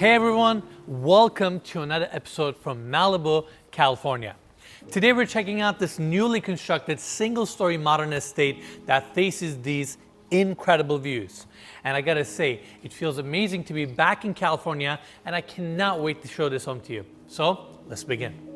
Hey everyone, welcome to another episode from Malibu, California. Today we're checking out this newly constructed single-story modern estate that faces these incredible views. And I gotta say, it feels amazing to be back in California, and I cannot wait to show this home to you. So, let's begin.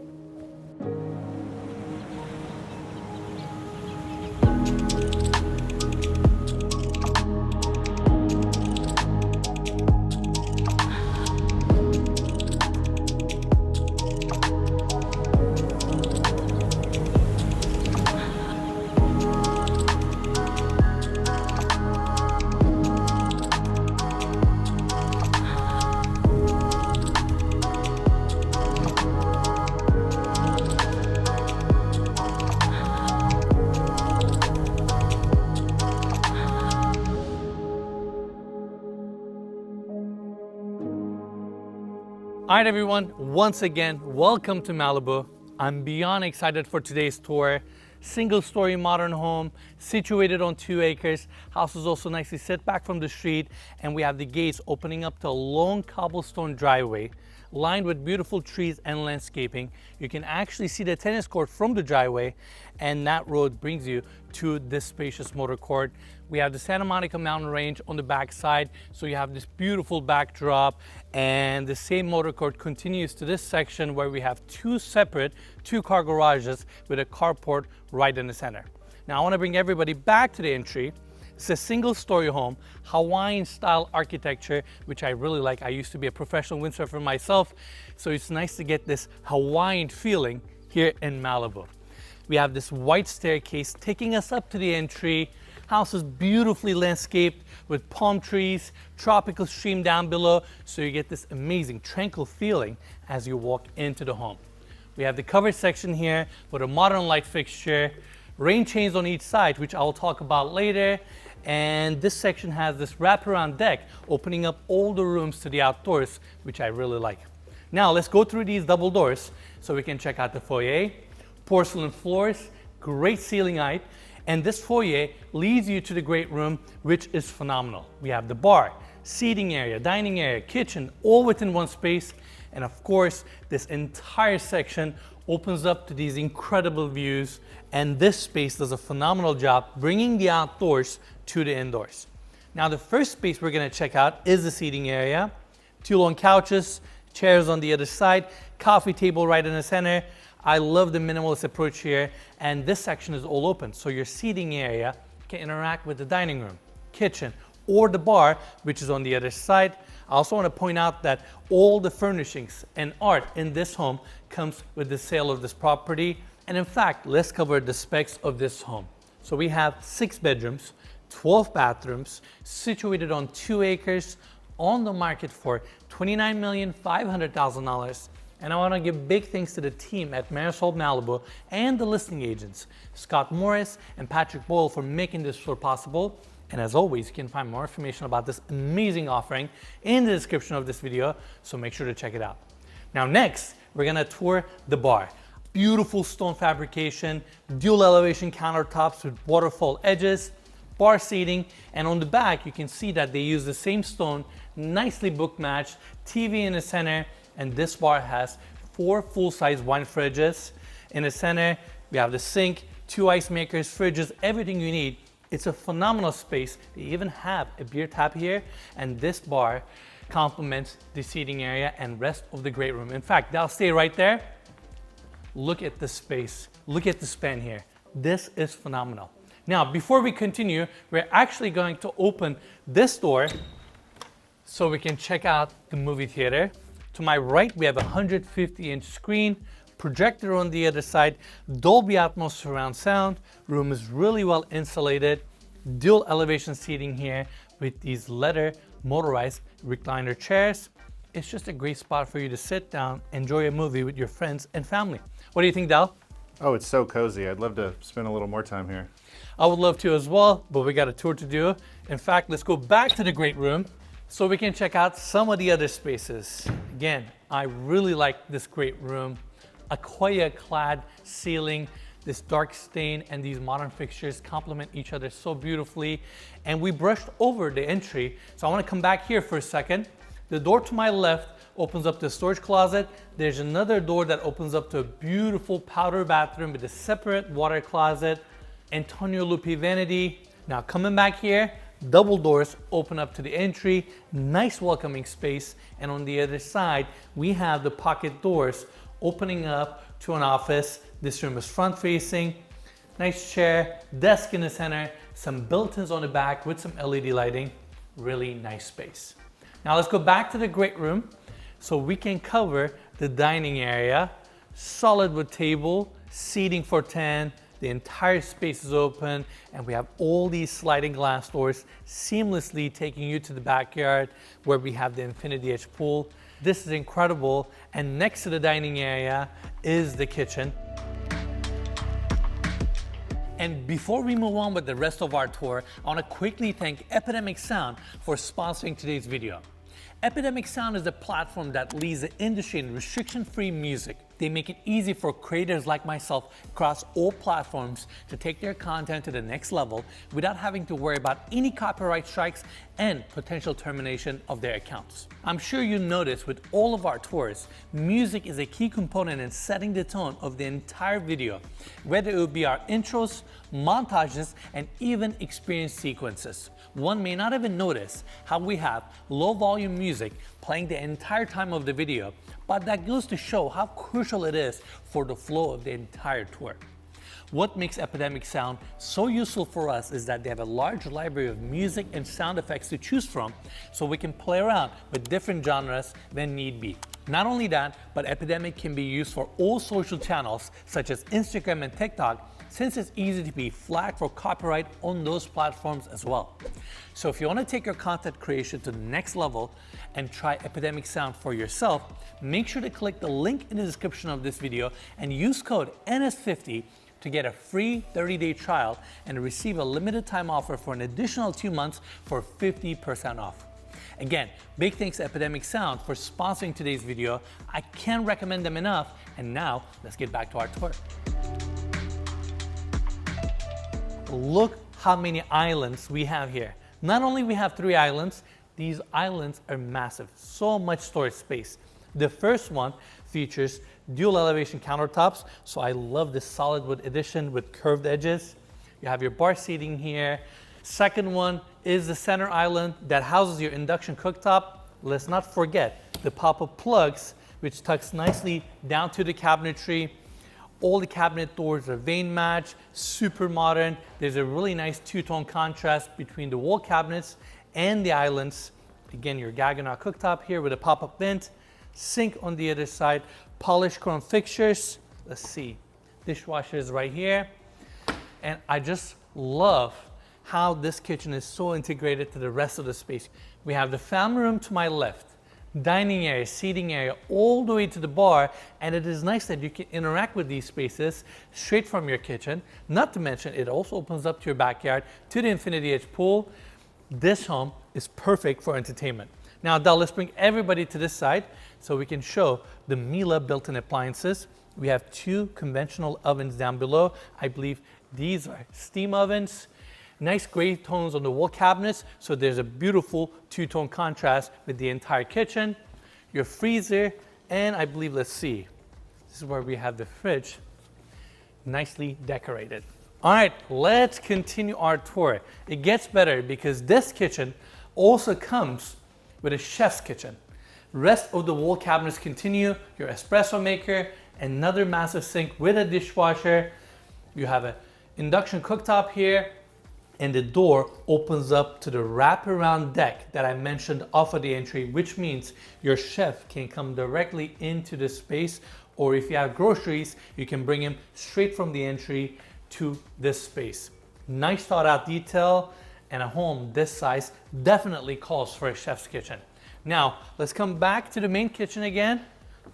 All right, everyone, once again, welcome to Malibu. I'm beyond excited for today's tour. Single-story modern home, situated on 2 acres. House is also nicely set back from the street, and we have the gates opening up to a long cobblestone driveway lined with beautiful trees and landscaping. You can actually see the tennis court from the driveway, and that road brings you to this spacious motor court. We have the Santa Monica mountain range on the back side, so you have this beautiful backdrop, and the same motor court continues to this section where we have 2 separate 2-car garages with a carport right in the center. Now I want to bring everybody back to the entry. It's a single-story home, Hawaiian-style architecture, which I really like. I used to be a professional windsurfer myself, so it's nice to get this Hawaiian feeling here in Malibu. We have this white staircase taking us up to the entry. House is beautifully landscaped with palm trees, tropical stream down below, so you get this amazing tranquil feeling as you walk into the home. We have the covered section here with a modern light fixture, rain chains on each side, which I will talk about later. And this section has this wraparound deck opening up all the rooms to the outdoors, which I really like. Now let's go through these double doors so we can check out the foyer. Porcelain floors, great ceiling height, and this foyer leads you to the great room, which is phenomenal. We have the bar, seating area, dining area, kitchen, all within one space. And of course, this entire section opens up to these incredible views, and this space does a phenomenal job bringing the outdoors to the indoors. Now the first space we're going to check out is the seating area. 2 long couches, chairs on the other side, coffee table right in the center. I love the minimalist approach here, and this section is all open, so your seating area can interact with the dining room, kitchen, or the bar, which is on the other side. I also want to point out that all the furnishings and art in this home comes with the sale of this property. And in fact, let's cover the specs of this home. So we have 6 bedrooms, 12 bathrooms, situated on 2 acres, on the market for $29,500,000. And I want to give big thanks to the team at Marisol Malibu and the listing agents, Scott Morris and Patrick Boyle, for making this tour possible. And as always, you can find more information about this amazing offering in the description of this video, so make sure to check it out. Now next, we're gonna tour the bar. Beautiful stone fabrication, dual elevation countertops with waterfall edges, bar seating, and on the back you can see that they use the same stone, nicely book matched, TV in the center, and this bar has 4 full-size wine fridges. In the center, we have the sink, 2 ice makers, fridges, everything you need. It's a phenomenal space. They even have a beer tap here, and this bar complements the seating area and rest of the great room. In fact, I'll stay right there. Look at the space. Look at the span here. This is phenomenal. Now, before we continue, we're actually going to open this door so we can check out the movie theater. To my right, we have a 150-inch screen, projector on the other side, Dolby Atmos surround sound. Room is really well insulated. Dual elevation seating here with these leather motorized recliner chairs. It's just a great spot for you to sit down, enjoy a movie with your friends and family. What do you think, Dal? Oh, it's so cozy. I'd love to spend a little more time here. I would love to as well, but we got a tour to do. In fact, let's go back to the great room so we can check out some of the other spaces. Again, I really like this great room. Aqua clad ceiling, this dark stain and these modern fixtures complement each other so beautifully. And we brushed over the entry, so I want to come back here for a second. The door to my left opens up to a storage closet. There's another door that opens up to a beautiful powder bathroom with a separate water closet, Antonio Lupi vanity. Now coming back here, double doors open up to the entry, nice welcoming space. And on the other side, we have the pocket doors opening up to an office. This room is front facing, nice chair, desk in the center, some built-ins on the back with some LED lighting, really nice space. Now let's go back to the great room so we can cover the dining area. Solid wood table, seating for 10, the entire space is open, and we have all these sliding glass doors seamlessly taking you to the backyard where we have the infinity edge pool. This is incredible, and next to the dining area is the kitchen. And before we move on with the rest of our tour, I want to quickly thank Epidemic Sound for sponsoring today's video. Epidemic Sound is a platform that leads the industry in restriction-free music. They make it easy for creators like myself across all platforms to take their content to the next level without having to worry about any copyright strikes and potential termination of their accounts. I'm sure you noticed with all of our tours, music is a key component in setting the tone of the entire video, whether it would be our intros, montages, and even experience sequences. One may not even notice how we have low volume music playing the entire time of the video, but that goes to show how crucial it is for the flow of the entire tour. What makes Epidemic Sound so useful for us is that they have a large library of music and sound effects to choose from, so we can play around with different genres when need be. Not only that, but Epidemic can be used for all social channels such as Instagram and TikTok, since it's easy to be flagged for copyright on those platforms as well. So if you want to take your content creation to the next level and try Epidemic Sound for yourself, make sure to click the link in the description of this video and use code NS50 to get a free 30-day trial and receive a limited time offer for an additional 2 months for 50% off. Again, big thanks to Epidemic Sound for sponsoring today's video. I can't recommend them enough. And now let's get back to our tour. Look how many islands we have here. Not only we have 3 islands, these islands are massive, so much storage space. The first one features dual elevation countertops, so I love this solid wood addition with curved edges. You have your bar seating here. Second one is the center island that houses your induction cooktop. Let's not forget the pop-up plugs, which tucks nicely down to the cabinetry. All the cabinet doors are vein matched, super modern. There's a really nice two-tone contrast between the wall cabinets and the islands. Again, your Gaggenau cooktop here with a pop-up vent, sink on the other side, polished chrome fixtures. Let's see, dishwasher is right here. And I just love how this kitchen is so integrated to the rest of the space. We have the family room to my left, dining area, seating area, all the way to the bar, and it is nice that you can interact with these spaces straight from your kitchen. Not to mention, it also opens up to your backyard, to the infinity edge pool. This home is perfect for entertainment. Now, Del, let's bring everybody to this side so we can show the Miele built-in appliances. We have 2 conventional ovens down below. I believe these are steam ovens. Nice gray tones on the wall cabinets, so there's a beautiful 2-tone contrast with the entire kitchen. Your freezer, and I believe, let's see, this is where we have the fridge, nicely decorated. All right, let's continue our tour. It gets better because this kitchen also comes with a chef's kitchen. Rest of the wall cabinets continue, your espresso maker, another massive sink with a dishwasher. You have an induction cooktop here, and the door opens up to the wraparound deck that I mentioned off of the entry, which means your chef can come directly into the space, or if you have groceries, you can bring him straight from the entry to this space. Nice thought out detail, and a home this size definitely calls for a chef's kitchen. Now, let's come back to the main kitchen again.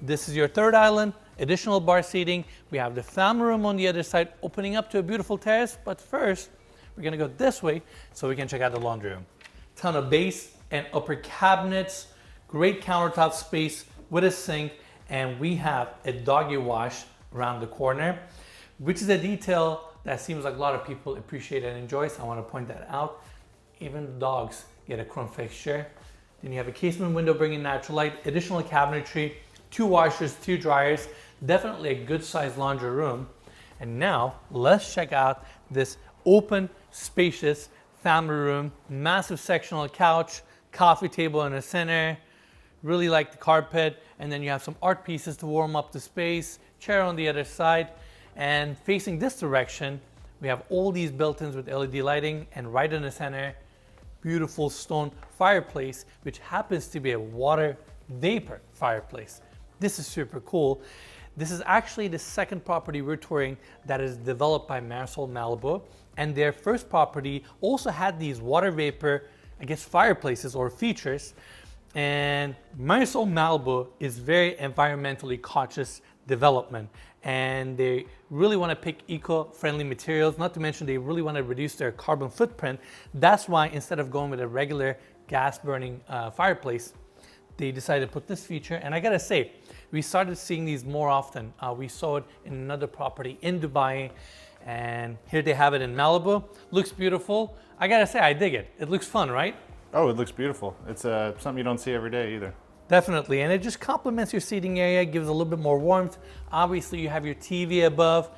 This is your third island, additional bar seating. We have the family room on the other side opening up to a beautiful terrace, but first, we're gonna go this way so we can check out the laundry room. Ton of base and upper cabinets, great countertop space with a sink, and we have a doggy wash around the corner, which is a detail that seems like a lot of people appreciate and enjoy, so I wanna point that out. Even dogs get a chrome fixture. Then you have a casement window bringing natural light, additional cabinetry, 2 washers, 2 dryers, definitely a good sized laundry room. And now let's check out this open, spacious family room, massive sectional couch, coffee table in the center. Really like the carpet, and then you have some art pieces to warm up the space, chair on the other side, and facing this direction, we have all these built-ins with LED lighting, and right in the center, beautiful stone fireplace, which happens to be a water vapor fireplace. This is super cool. This is actually the second property we're touring that is developed by Marisol Malibu, and their first property also had these water vapor, I guess, fireplaces or features. And Marisol Malibu is very environmentally conscious development, and they really want to pick eco-friendly materials, not to mention they really want to reduce their carbon footprint. That's why instead of going with a regular gas burning fireplace, they decided to put this feature. And I gotta say, we started seeing these more often. We saw it in another property in Dubai, and here they have it in Malibu. Looks beautiful. I gotta say, I dig it. It looks fun, right? Oh, it looks beautiful. It's something you don't see every day either. Definitely, and it just complements your seating area, gives a little bit more warmth. Obviously, you have your TV above,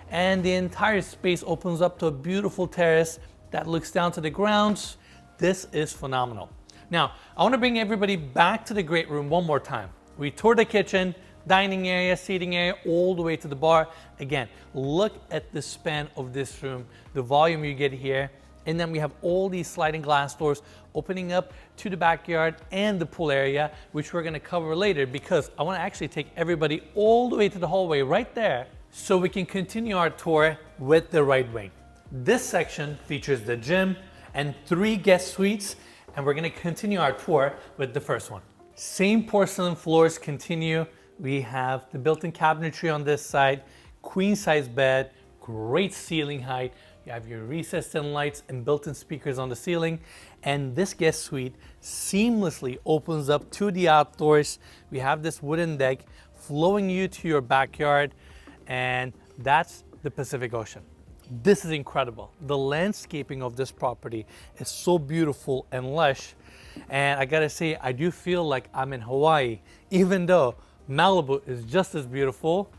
and the entire space opens up to a beautiful terrace that looks down to the grounds. This is phenomenal. Now, I want to bring everybody back to the great room one more time. We toured the kitchen, dining area, seating area, all the way to the bar. Again, look at the span of this room, the volume you get here. And then we have all these sliding glass doors opening up to the backyard and the pool area, which we're gonna cover later, because I wanna actually take everybody all the way to the hallway right there so we can continue our tour with the right wing. This section features the gym and 3 guest suites, and we're gonna continue our tour with the first one. Same porcelain floors continue. We have the built-in cabinetry on this side, queen size bed, great ceiling height. You have your recessed-in lights and built-in speakers on the ceiling. And this guest suite seamlessly opens up to the outdoors. We have this wooden deck flowing you to your backyard, and that's the Pacific Ocean. This is incredible. The landscaping of this property is so beautiful and lush. And I gotta say, I do feel like I'm in Hawaii, even though Malibu is just as beautiful.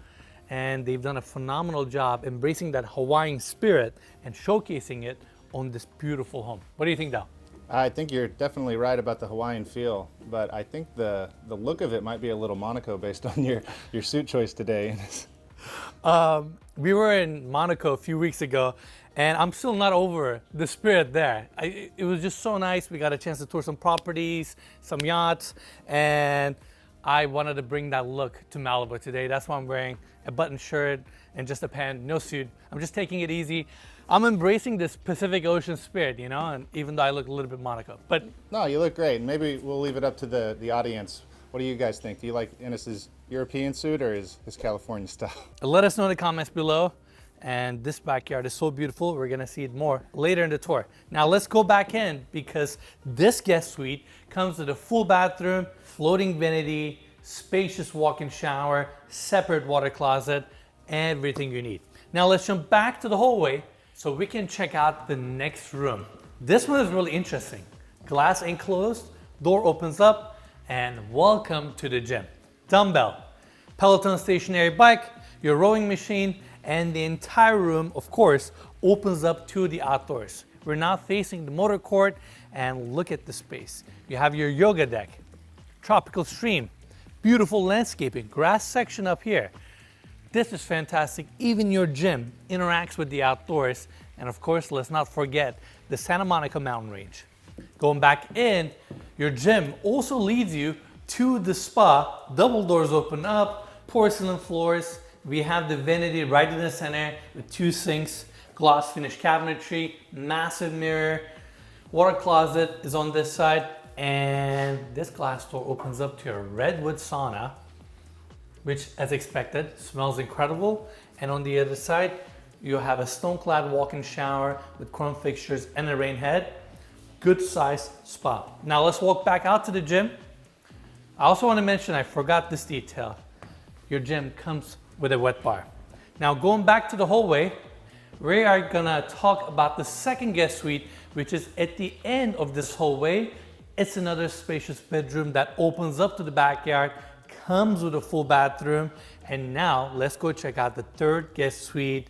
And they've done a phenomenal job embracing that Hawaiian spirit and showcasing it on this beautiful home. What do you think, Dal? I think you're definitely right about the Hawaiian feel, but I think the look of it might be a little Monaco based on your suit choice today. We were in Monaco a few weeks ago, and I'm still not over the spirit there. It was just so nice. We got a chance to tour some properties, some yachts, and I wanted to bring that look to Malibu today. That's why I'm wearing a button shirt and just a pant, no suit. I'm just taking it easy. I'm embracing this Pacific Ocean spirit, you know, and even though I look a little bit Monaco. But no, you look great. Maybe we'll leave it up to the audience. What do you guys think? Do you like Enes's European suit or his California style? Let us know in the comments below. And this backyard is so beautiful. We're gonna see it more later in the tour. Now let's go back in, because this guest suite comes with a full bathroom, floating vanity, spacious walk-in shower, separate water closet, everything you need. Now let's jump back to the hallway so we can check out the next room. This one is really interesting. Glass enclosed, door opens up, and welcome to the gym. Dumbbell, Peloton stationary bike, your rowing machine, and the entire room, of course, opens up to the outdoors. We're now facing the motor court, and look at the space. You have your yoga deck, tropical stream, beautiful landscaping, grass section up here. This is fantastic. Even your gym interacts with the outdoors. And of course, let's not forget the Santa Monica mountain range. Going back in, your gym also leads you to the spa. Double doors open up, porcelain floors. We have the vanity right in the center with 2 sinks, gloss finish cabinetry, massive mirror. Water closet is on this side, and this glass door opens up to a redwood sauna, which, as expected, smells incredible. And on the other side, you have a stone-clad walk-in shower with chrome fixtures and a rain head. Good size spa. Now let's walk back out to the gym. I also want to mention, I forgot this detail. Your gym comes with a wet bar. Now going back to the hallway, we are gonna talk about the second guest suite, which is at the end of this hallway. It's another spacious bedroom that opens up to the backyard, comes with a full bathroom. And now let's go check out the third guest suite.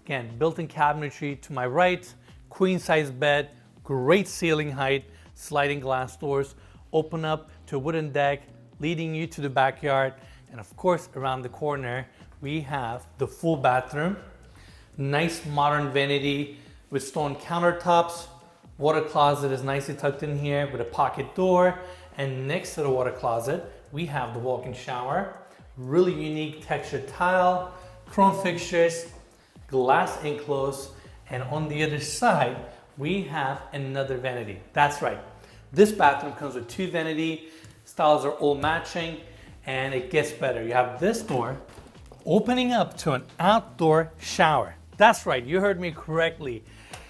Again, built-in cabinetry to my right, queen size bed, great ceiling height, sliding glass doors, open up to a wooden deck, leading you to the backyard. And of course, around the corner, we have the full bathroom. Nice modern vanity with stone countertops. Water closet is nicely tucked in here with a pocket door. And next to the water closet, we have the walk-in shower. Really unique textured tile, chrome fixtures, glass enclosed. And on the other side, we have another vanity. That's right. This bathroom comes with two vanity. Styles are all matching, and it gets better. You have this door opening up to an outdoor shower. That's right, you heard me correctly.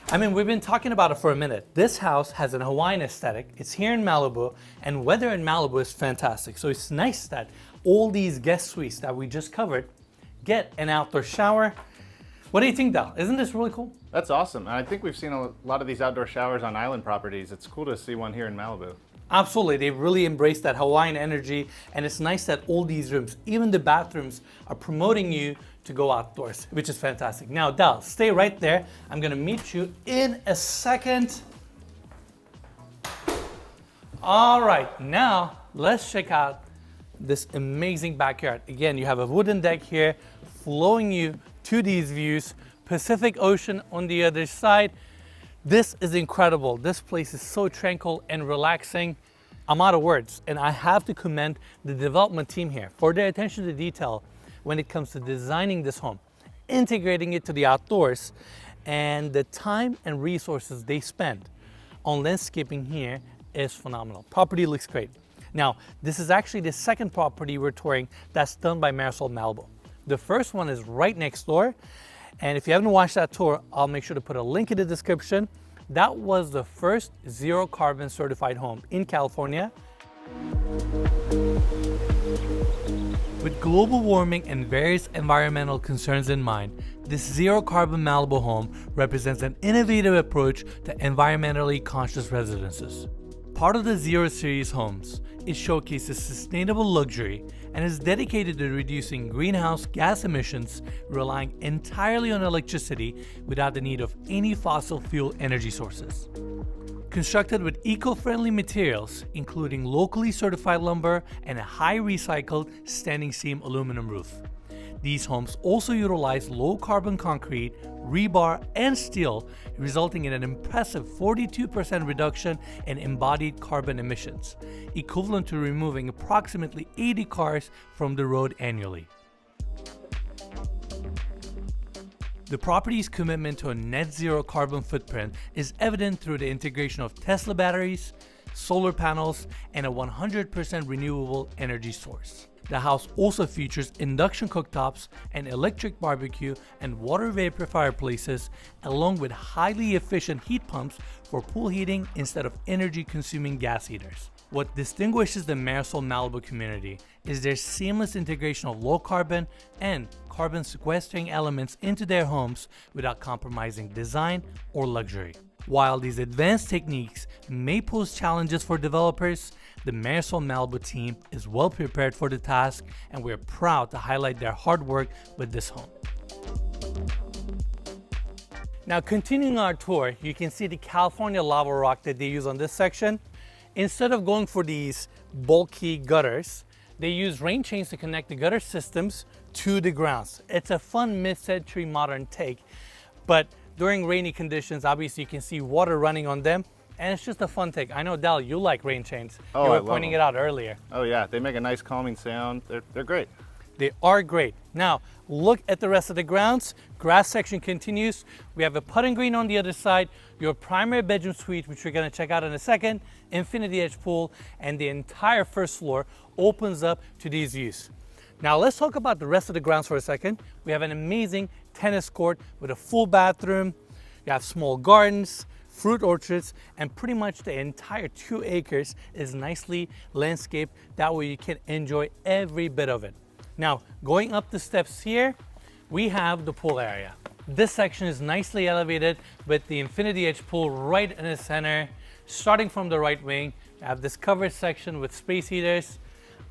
I mean, we've been talking about it for a minute. This house has an Hawaiian aesthetic. It's here in Malibu, and weather in Malibu is fantastic. So it's nice that all these guest suites that we just covered get an outdoor shower. What do you think, Dal? Isn't this really cool? That's awesome. And I think we've seen a lot of these outdoor showers on island properties. It's cool to see one here in Malibu. Absolutely, they really embrace that Hawaiian energy, and it's nice that all these rooms, even the bathrooms, are promoting you to go outdoors, which is fantastic. Now, Dal, stay right there. I'm gonna meet you in a second. All right, now let's check out this amazing backyard. Again, you have a wooden deck here, flowing you to these views, Pacific Ocean on the other side. This is incredible. This place is so tranquil and relaxing. I'm out of words, and I have to commend the development team here for their attention to detail when it comes to designing this home, integrating it to the outdoors, and the time and resources they spend on landscaping here is phenomenal. Property looks great. Now, this is actually the second property we're touring that's done by Marisol Malibu. The first one is right next door. And if you haven't watched that tour, I'll make sure to put a link in the description. That was the first zero carbon certified home in California. With global warming and various environmental concerns in mind, this zero carbon Malibu home represents an innovative approach to environmentally conscious residences. Part of the Zero Series homes, it showcases sustainable luxury and is dedicated to reducing greenhouse gas emissions, relying entirely on electricity without the need of any fossil fuel energy sources. Constructed with eco-friendly materials, including locally certified lumber and a high recycled standing seam aluminum roof. These homes also utilize low-carbon concrete, rebar, and steel, resulting in an impressive 42% reduction in embodied carbon emissions, equivalent to removing approximately 80 cars from the road annually. The property's commitment to a net zero carbon footprint is evident through the integration of Tesla batteries, solar panels, and a 100% renewable energy source. The house also features induction cooktops, an electric barbecue, and water vapor fireplaces, along with highly efficient heat pumps for pool heating instead of energy-consuming gas heaters. What distinguishes the Marisol Malibu community is their seamless integration of low-carbon and carbon sequestering elements into their homes without compromising design or luxury. While these advanced techniques may pose challenges for developers, the Marisol Malibu team is well prepared for the task, and we're proud to highlight their hard work with this home. Now, continuing our tour, you can see the California lava rock that they use on this section. Instead of going for these bulky gutters, they use rain chains to connect the gutter systems to the grounds. It's a fun mid-century modern take, but during rainy conditions, obviously you can see water running on them, and it's just a fun take. I know, Dal, you like rain chains. Oh, you were pointing it out earlier. Oh yeah, they make a nice calming sound. They're great. They are great. Now, look at the rest of the grounds. Grass section continues. We have a putting green on the other side, your primary bedroom suite, which we're gonna check out in a second, infinity edge pool, and the entire first floor opens up to these views. Now let's talk about the rest of the grounds for a second. We have an amazing tennis court with a full bathroom. You have small gardens, fruit orchards, and pretty much the entire 2 acres is nicely landscaped. That way you can enjoy every bit of it. Now, going up the steps here, we have the pool area. This section is nicely elevated with the infinity edge pool right in the center. Starting from the right wing, I have this covered section with space heaters,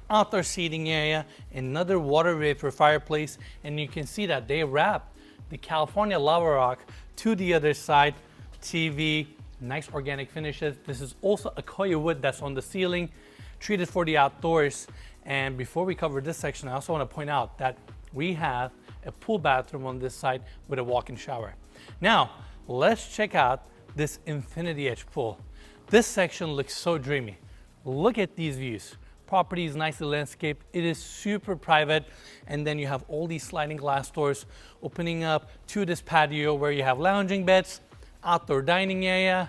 outdoor seating area, another water vapor fireplace, and you can see that they wrap the California lava rock to the other side. TV, nice organic finishes. This is also Akoya wood that's on the ceiling, treated for the outdoors. And before we cover this section, I also want to point out that we have a pool bathroom on this side with a walk-in shower. Now, let's check out this infinity edge pool. This section looks so dreamy. Look at these views. Property is nicely landscaped. It is super private. And then you have all these sliding glass doors opening up to this patio where you have lounging beds, outdoor dining area,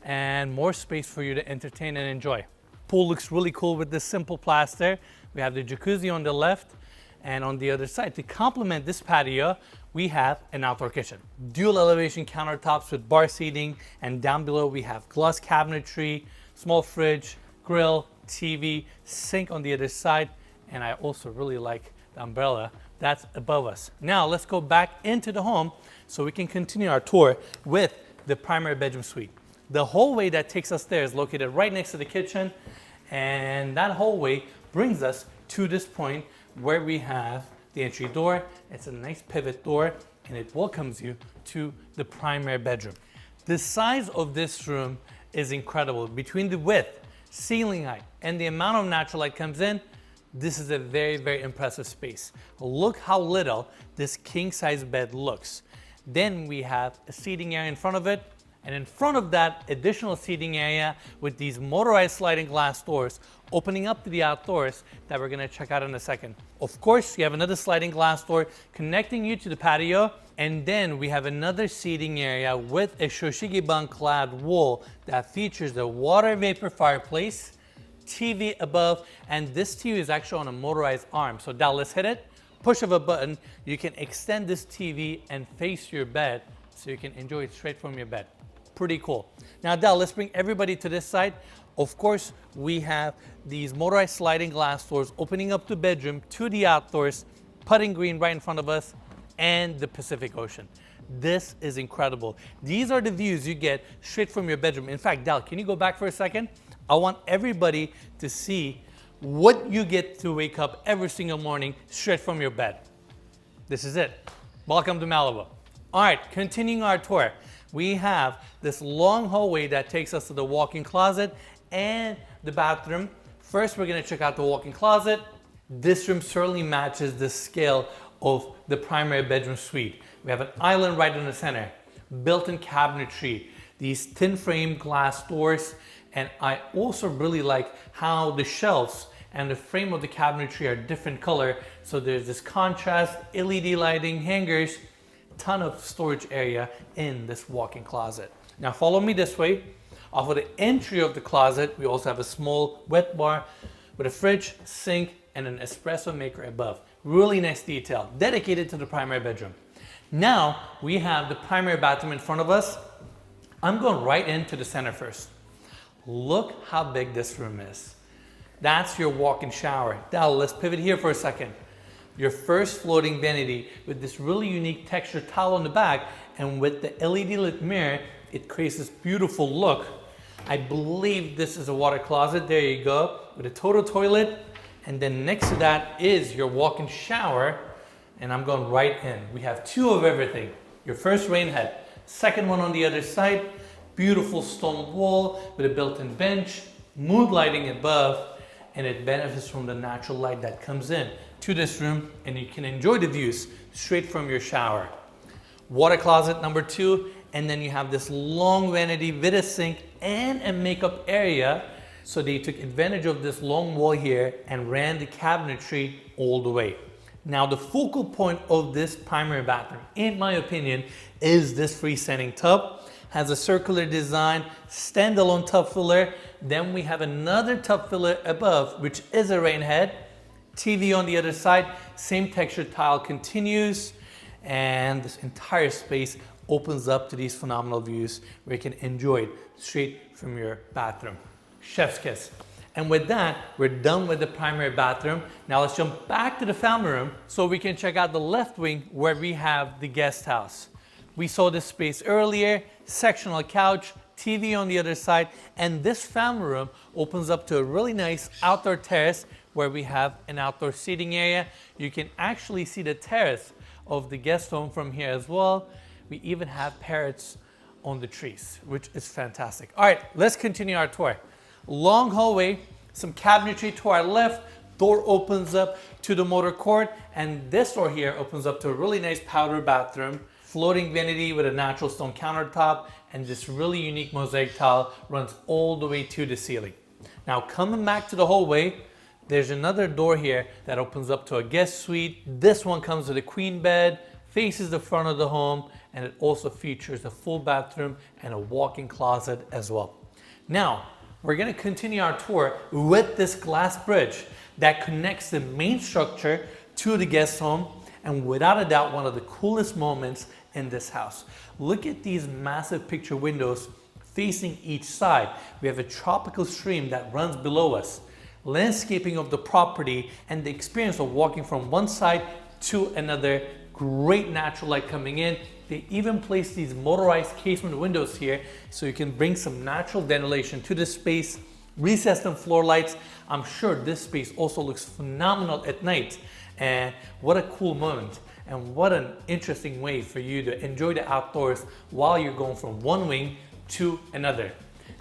and more space for you to entertain and enjoy. Pool looks really cool with this simple plaster. We have the jacuzzi on the left, and on the other side, to complement this patio, we have an outdoor kitchen. Dual elevation countertops with bar seating, and down below we have glass cabinetry, small fridge, grill, TV, sink on the other side, and I also really like the umbrella that's above us. Now let's go back into the home so we can continue our tour with the primary bedroom suite. The hallway that takes us there is located right next to the kitchen, and that hallway brings us to this point where we have the entry door. It's a nice pivot door, and it welcomes you to the primary bedroom. The size of this room is incredible. Between the width, ceiling height, and the amount of natural light comes in, this is a very, very impressive space. Look how little this king-size bed looks. Then we have a seating area in front of it, and in front of that, additional seating area with these motorized sliding glass doors opening up to the outdoors that we're gonna check out in a second. Of course, you have another sliding glass door connecting you to the patio, and then we have another seating area with a Shoshigiban clad wall that features the water vapor fireplace, TV above, and this TV is actually on a motorized arm. So Dal, let's hit it. Push of a button, you can extend this TV and face your bed so you can enjoy it straight from your bed. Pretty cool. Now Dal, let's bring everybody to this side. Of course, we have these motorized sliding glass doors opening up the bedroom to the outdoors, putting green right in front of us, and the Pacific Ocean. This is incredible. These are the views you get straight from your bedroom. In fact, Dal, can you go back for a second? I want everybody to see what you get to wake up every single morning straight from your bed. This is it. Welcome to Malibu. All right, continuing our tour. We have this long hallway that takes us to the walk-in closet and the bathroom. First, we're gonna check out the walk-in closet. This room certainly matches the scale of the primary bedroom suite. We have an island right in the center, built-in cabinetry, these thin frame glass doors, and I also really like how the shelves and the frame of the cabinetry are different color. So there's this contrast, LED lighting, hangers, ton of storage area in this walk-in closet. Now follow me this way. Off of the entry of the closet, we also have a small wet bar with a fridge, sink, and an espresso maker above. Really nice detail, dedicated to the primary bedroom. Now we have the primary bathroom in front of us. I'm going right into the center first. Look how big this room is. That's your walk-in shower. Now let's pivot here for a second. Your first floating vanity with this really unique textured towel on the back, and with the LED lit mirror, it creates this beautiful look. I believe this is a water closet. There you go, with a total toilet. And then next to that is your walk-in shower. And I'm going right in. We have two of everything. Your first rain head, second one on the other side. Beautiful stone wall with a built-in bench, mood lighting above, and it benefits from the natural light that comes in to this room, and you can enjoy the views straight from your shower. Water closet number two, and then you have this long vanity with a sink and a makeup area. So they took advantage of this long wall here and ran the cabinetry all the way. Now the focal point of this primary bathroom, in my opinion, is this freestanding tub. Has a circular design, standalone tub filler. Then we have another tub filler above, which is a rain head. TV on the other side, same textured tile continues, and this entire space opens up to these phenomenal views where you can enjoy it straight from your bathroom. Chef's kiss. And with that, we're done with the primary bathroom. Now let's jump back to the family room so we can check out the left wing where we have the guest house. We saw this space earlier, sectional couch, TV on the other side, and this family room opens up to a really nice outdoor terrace where we have an outdoor seating area. You can actually see the terrace of the guest home from here as well. We even have parrots on the trees, which is fantastic. All right, let's continue our tour. Long hallway, some cabinetry to our left, door opens up to the motor court, and this door here opens up to a really nice powder bathroom, floating vanity with a natural stone countertop, and this really unique mosaic tile runs all the way to the ceiling. Now coming back to the hallway, there's another door here that opens up to a guest suite. This one comes with a queen bed, faces the front of the home, and it also features a full bathroom and a walk-in closet as well. Now, we're gonna continue our tour with this glass bridge that connects the main structure to the guest home, and without a doubt, one of the coolest moments in this house. Look at these massive picture windows facing each side. We have a tropical stream that runs below us, landscaping of the property, and the experience of walking from one side to another. Great natural light coming in. They even place these motorized casement windows here so you can bring some natural ventilation to this space, recessed and floor lights. I'm sure this space also looks phenomenal at night. And what a cool moment, and what an interesting way for you to enjoy the outdoors while you're going from one wing to another.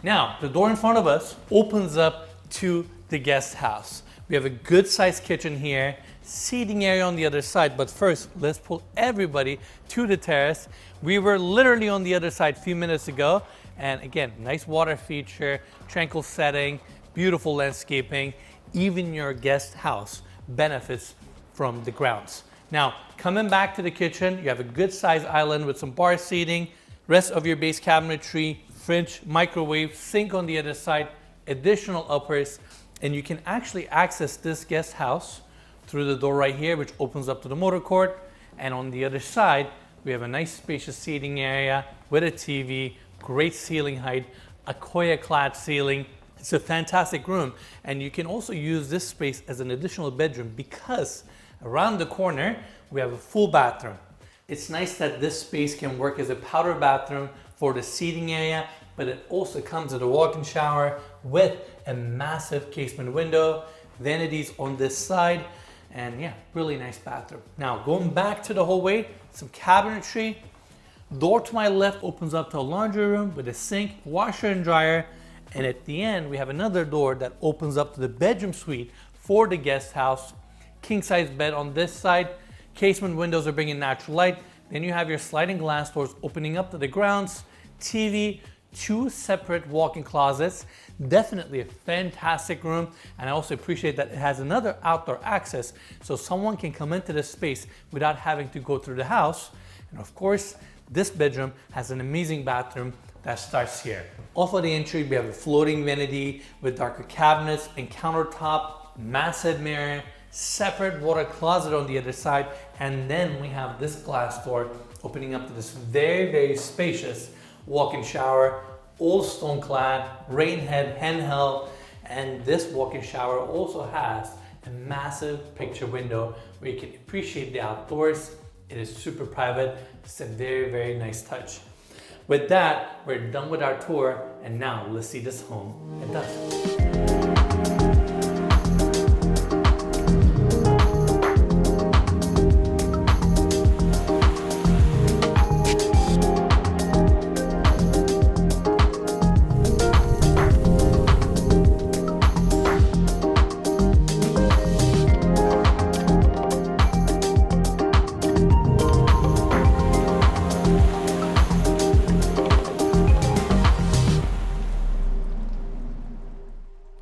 Now, the door in front of us opens up to the guest house. We have a good sized kitchen here, seating area on the other side, but first let's pull everybody to the terrace. We were literally on the other side a few minutes ago, and again, nice water feature, tranquil setting, beautiful landscaping. Even your guest house benefits from the grounds. Now, coming back to the kitchen, you have a good sized island with some bar seating, rest of your base cabinetry, fridge, microwave, sink on the other side, additional uppers, and you can actually access this guest house through the door right here, which opens up to the motor court. And on the other side, we have a nice spacious seating area with a TV, great ceiling height, a Koya clad ceiling. It's a fantastic room. And you can also use this space as an additional bedroom because around the corner, we have a full bathroom. It's nice that this space can work as a powder bathroom for the seating area, but it also comes with a walk-in shower with a massive casement window, vanities on this side, and yeah, really nice bathroom. Now, going back to the hallway, some cabinetry. Door to my left opens up to a laundry room with a sink, washer and dryer, and at the end, we have another door that opens up to the bedroom suite for the guest house. King-size bed on this side, casement windows are bringing natural light. Then you have your sliding glass doors opening up to the grounds, TV, two separate walk-in closets. Definitely a fantastic room, and I also appreciate that it has another outdoor access so someone can come into this space without having to go through the house. And of course, this bedroom has an amazing bathroom that starts here. Off of the entry, we have a floating vanity with darker cabinets and countertop, massive mirror, separate water closet on the other side, and then we have this glass door opening up to this very, very spacious walk-in shower, all stone clad, rain head, handheld, and this walk-in shower also has a massive picture window where you can appreciate the outdoors. It is super private. It's a very, very nice touch. With that, we're done with our tour, and now let's see this home at dusk.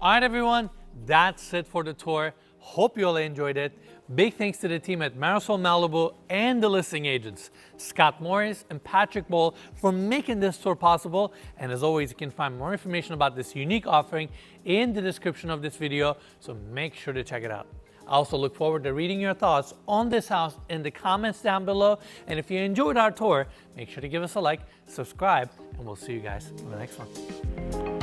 All right, everyone, that's it for the tour. Hope you all enjoyed it. Big thanks to the team at Marisol Malibu and the listing agents, Scott Morris and Patrick Boyle, for making this tour possible. And as always, you can find more information about this unique offering in the description of this video, so make sure to check it out. I also look forward to reading your thoughts on this house in the comments down below. And if you enjoyed our tour, make sure to give us a like, subscribe, and we'll see you guys in the next one.